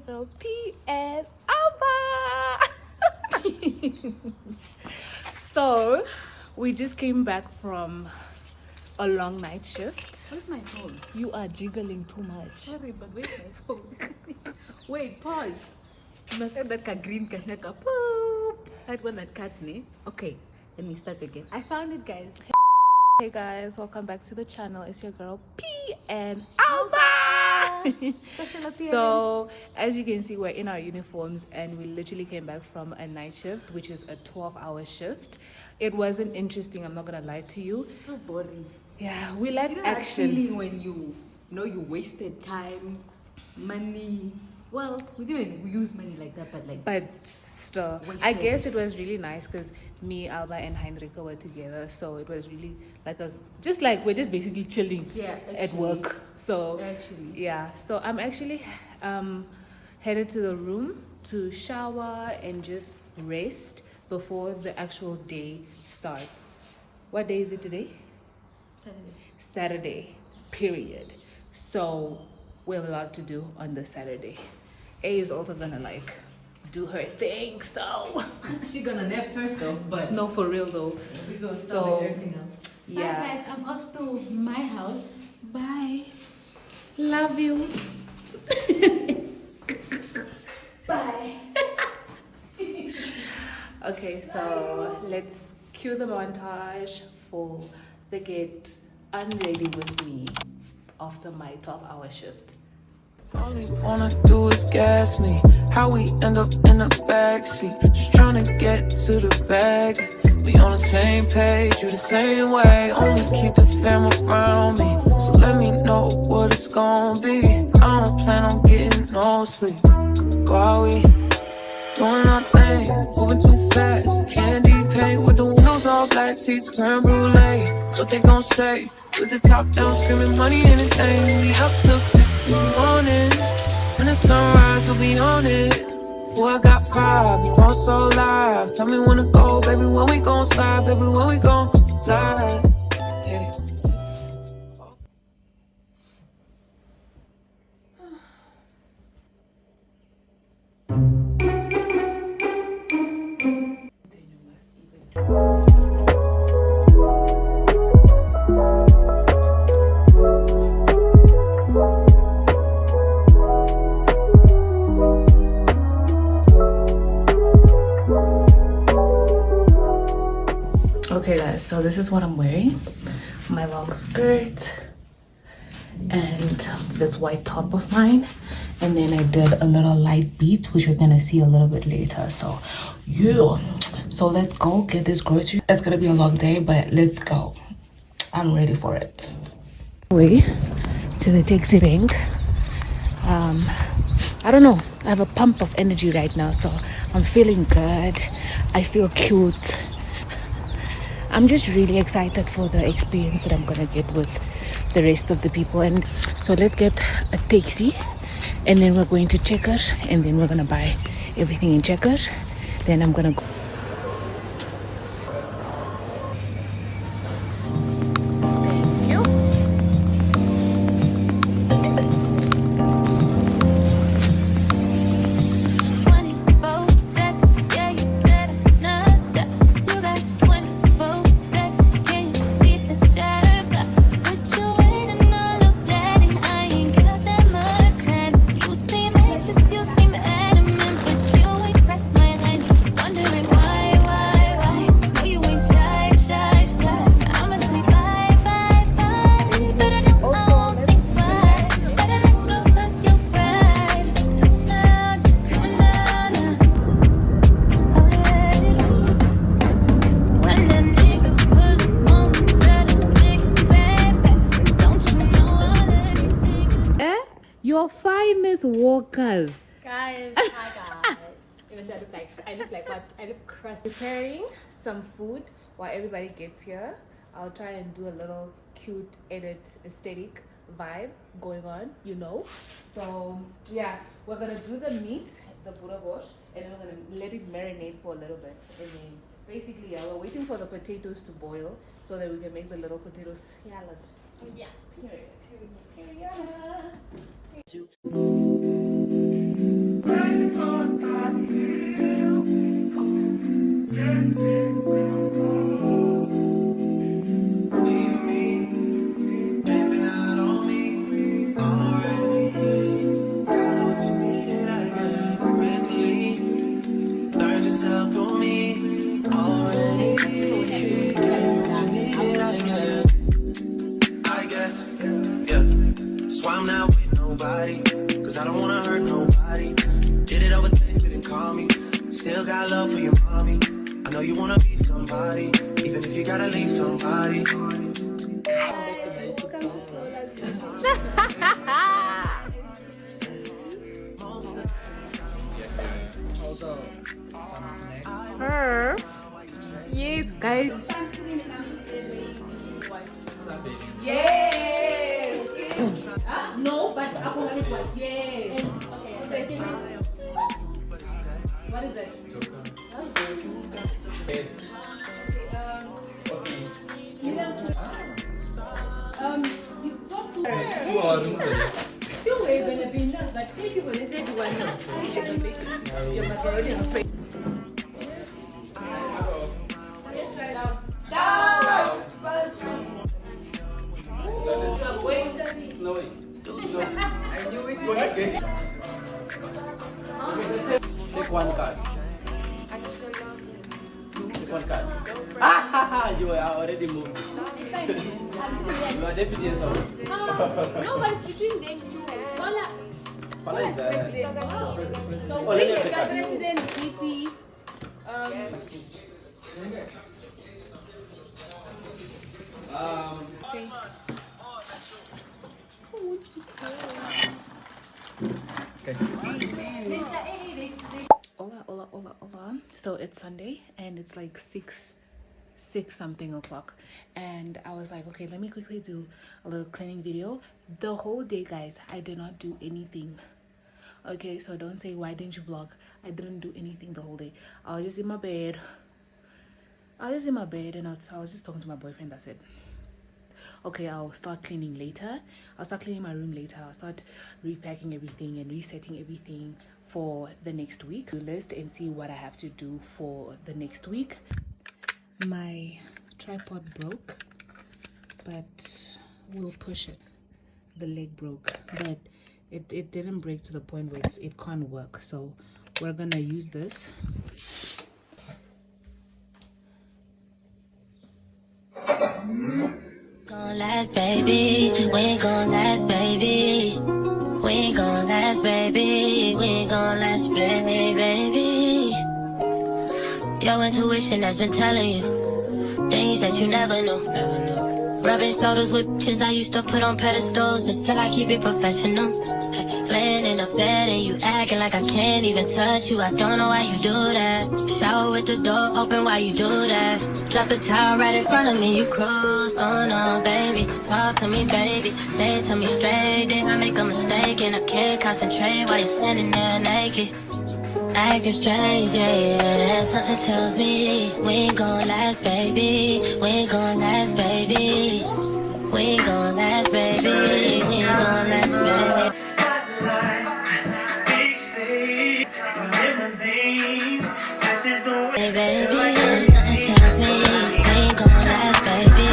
girl P and Alba. So we just came back from a long night shift. Where's my phone? You are jiggling too much. Sorry, but where's my phone? Wait, pause. You must have that green kanaka. Poop. That one that cuts me. Okay, let me start again. I found it, guys. Hey guys, welcome back to the channel. It's your girl P and Alba. Special appearance. So as you can see, we're in our uniforms and we literally came back from a night shift, which is a 12-hour shift. It wasn't interesting, I'm not gonna lie to you. So boring. Yeah, we like You know action. that feeling when you know you wasted time, money. Well, we didn't use money like that, but like. But still, wasted. I guess it was really nice because me, Alba, and Heinrika were together. So it was really like we're just basically chilling at work. So Actually. yeah, so I'm actually headed to the room to shower and just rest before the actual day starts. What day is it today? Saturday, period. So we have a lot to do on this Saturday. A is also gonna like do her thing, so She's gonna nap first though, but no, for real though. we go So, everything else. yeah. Bye guys, I'm off to my house. Bye. Love you. Bye. Okay, so let's cue the montage for the get unready with me after my 12-hour shift. All he wanna do is gas me. How we end up in the backseat, just trying to get to the bag. We on the same page, you the same way. Only keep the fam around me, so let me know what it's gonna be. I don't plan on getting no sleep while we doing nothing, moving too fast. Candy paint with the windows all black, seats creme brulee. What they gon' say? With the top down, screaming money, anything. We up till 6 in the morning. When the sunrise, we'll be on it. Boy, I got 5, you want so live. Tell me when to go, baby, when we gon' slide. Baby, when we gon' slide. Yeah. Okay guys, so this is what I'm wearing. My long skirt and this white top of mine, and then I did a little light beat, which we're gonna see a little bit later. So yeah, so let's go get this grocery. It's gonna be a long day, but let's go. I'm ready for it. Way to the taxi rank. I don't know, I have a pump of energy right now, so I'm feeling good. I feel cute. I'm just really excited for the experience that I'm gonna get with the rest of the people. And so let's get a taxi, and then we're going to Checkers, and then we're gonna buy everything in Checkers. Then I'm gonna go. Thank you. Your finest walkers. Guys, hi guys. Even though I look like what? I look crusty. Preparing some food while everybody gets here. I'll try and do a little cute edit aesthetic vibe going on, you know. So yeah, we're gonna do the meat, the boerewors, and then we're gonna let it marinate for a little bit. And then basically, yeah, we're waiting for the potatoes to boil so that we can make the little potato salad. Yeah. Period. So I'm not with nobody, cause I don't wanna hurt nobody. Did it over text, didn't call me. Still got love for your mommy. I know you wanna be somebody, even if you gotta leave somebody. Her. Yes, guys. Yes. No, but ako have it white. Yes. Okay. What is this? You talk to her. Still way gonna be enough, but thank you for the third one. Your macaroni and fries. Take one card. Take one card. Ah, you are already moved. You are deputy and so. No, but it's between them two. Paula is President. So Oh, let me have the the card. president, VP. Hola, hola, hola, hola. So it's Sunday and it's like 6 something o'clock, and I was like, okay, let me quickly do a little cleaning video. The whole day, guys, I did not do anything. Okay, so don't say why didn't you vlog. I didn't do anything the whole day. I was just in my bed. And I was just talking to my boyfriend. That's it. Okay, I'll start cleaning later. I'll start cleaning my room later. I'll start repacking everything and resetting everything for the next week. List and see what I have to do for the next week. My tripod broke, but we'll push it. The leg broke, but it didn't break to the point where it can't work. So we're gonna use this. Gon' last, baby. We ain't gon' last, baby. We ain't gon' last, baby. We ain't gon' last, baby. Your intuition has been telling you things that you never knew. Rubbing shoulders with bitches I used to put on pedestals, but still I keep it professional. Laying in the bed and you acting like I can't even touch you. I don't know why you do that. Shower with the door open, why you do that? Drop the towel right in front of me, you cruise. Oh no, baby, talk to me, baby. Say it to me straight, then I make a mistake and I can't concentrate while you're standing there naked. Acting strange, yeah, something tells me we ain't gon' last, baby. We ain't gon' last, baby. We ain't gon' last, baby. We ain't gon' last, baby. Hey, baby, yeah, something tells me we ain't gon' last, baby.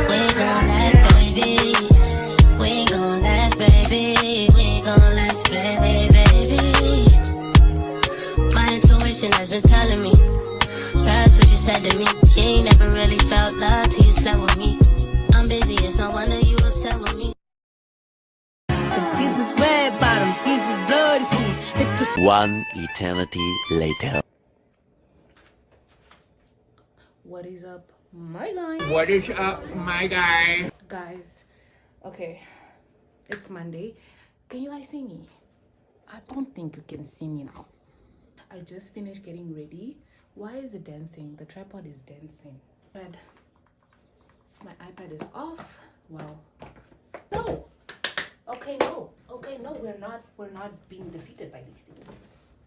We ain't gon' last, baby. We ain't gon' last, baby. We ain't gon' last, baby, baby. My intuition has been telling me, trust what you said to me. You ain't never really felt love till you slept with me. I'm busy, it's no wonder you upset with me. This is red bottoms, this is bloody shoes. Hit the One eternity later. What is up, my guy? What is up, my guy? Guys, okay, it's Monday. Can you guys see me? I don't think you can see me now. I just finished getting ready. Why is it dancing? The tripod is dancing. But my iPad is off. Well, no. Okay, no. Okay, no, we're not being defeated by these things.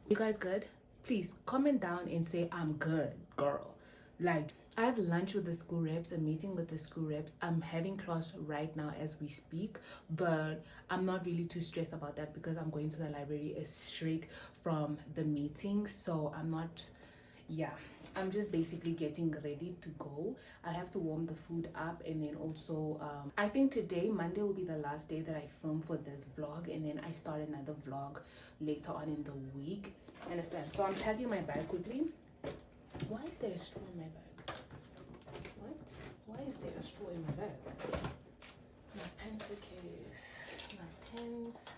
You guys good? Please comment down and say I'm good, girl. Like, I have lunch with the school reps, a meeting with the school reps. I'm having class right now as we speak, but I'm not really too stressed about that because I'm going to the library straight from the meeting. So I'm not yeah, I'm just basically getting ready to go. I have to warm the food up, and then also I think today, Monday, will be the last day that I film for this vlog, and then I start another vlog later on in the week. Understand? So I'm packing my bag quickly. Why is there a straw in my bag? What? Why is there a straw in my bag? My pencil case, my pens.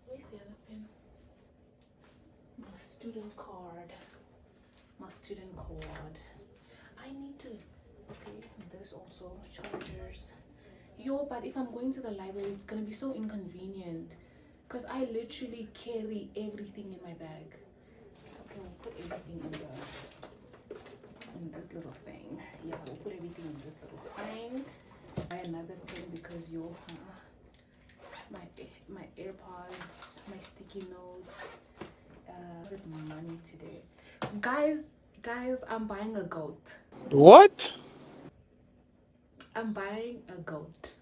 Where's the other pen? My student card. My student cord. I need to, okay, this also, chargers. Yo, but if I'm going to the library, it's gonna be so inconvenient because I literally carry everything in my bag. Okay, we'll put everything in this little thing. Yeah, we'll put everything in this little thing. Buy another pen because yo, my AirPods, my sticky notes. With money today, guys, I'm buying a goat. What? I'm buying a goat.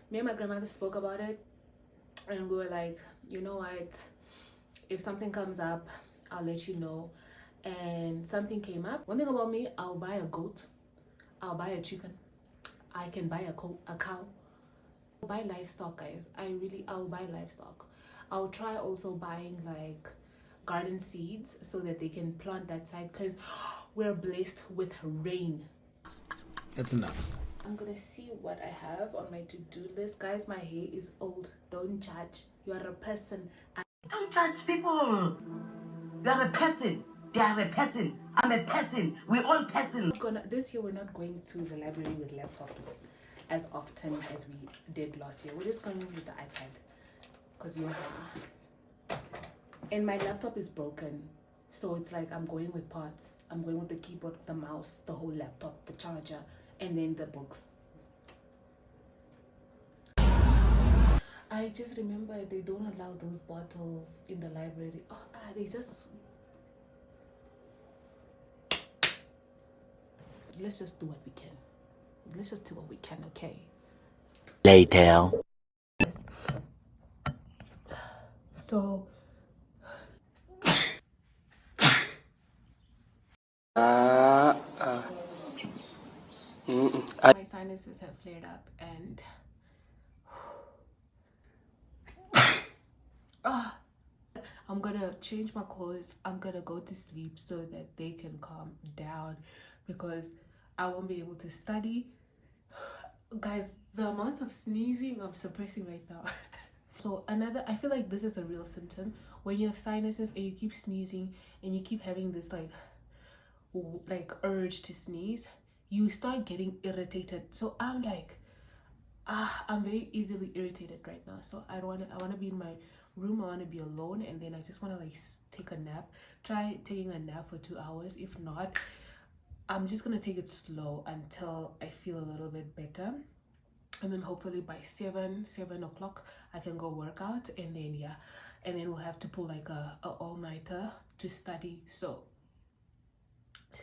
Me and my grandmother spoke about it, and we were like, you know what, if something comes up, I'll let you know. And something came up. One thing about me, I'll buy a goat, I'll buy a chicken, I can buy a cow. I'll buy livestock, guys. I'll buy livestock. I'll try also buying like garden seeds so that they can plant that side, because we're blessed with rain. That's enough. I'm gonna see what I have on my to-do list. Guys, my hair is old. Don't judge. You are a person. Don't judge people. You are a person. They are a person. I'm a person. We're all persons. This year we're not going to the library with laptops as often as we did last year. We're just going with the iPad because you know. And my laptop is broken, so it's like I'm going with parts. I'm going with the keyboard, the mouse, the whole laptop, the charger, and then the books. I just remember they don't allow those bottles in the library. Oh, they just... Let's just do what we can. Let's just do what we can, okay? Later. So... my sinuses have flared up, and I'm gonna change my clothes. I'm gonna go to sleep so that they can calm down, because I won't be able to study. Guys, the amount of sneezing I'm suppressing right now. So I feel like this is a real symptom when you have sinuses and you keep sneezing and you keep having this like urge to sneeze. You start getting irritated. So I'm like, I'm very easily irritated right now. So I want to be in my room. I want to be alone, and then I just want to like take a nap. Try taking a nap for 2 hours. If not, I'm just gonna take it slow until I feel a little bit better, and then hopefully by 7 o'clock I can go work out, and then yeah, and then we'll have to pull like a all-nighter to study. So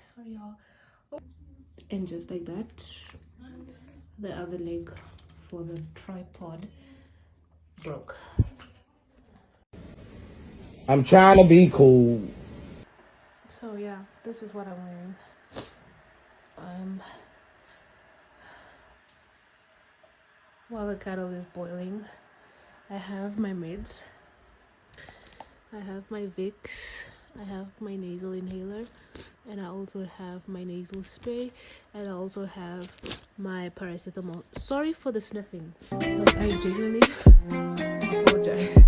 sorry y'all. And just like that, the other leg for the tripod broke. I'm trying to be cool. So yeah, this is what I'm wearing. While the kettle is boiling, I have my meds, I have my Vicks, I have my nasal inhaler, and I also have my nasal spray, and I also have my paracetamol. Sorry for the sniffing. Like, I genuinely apologize.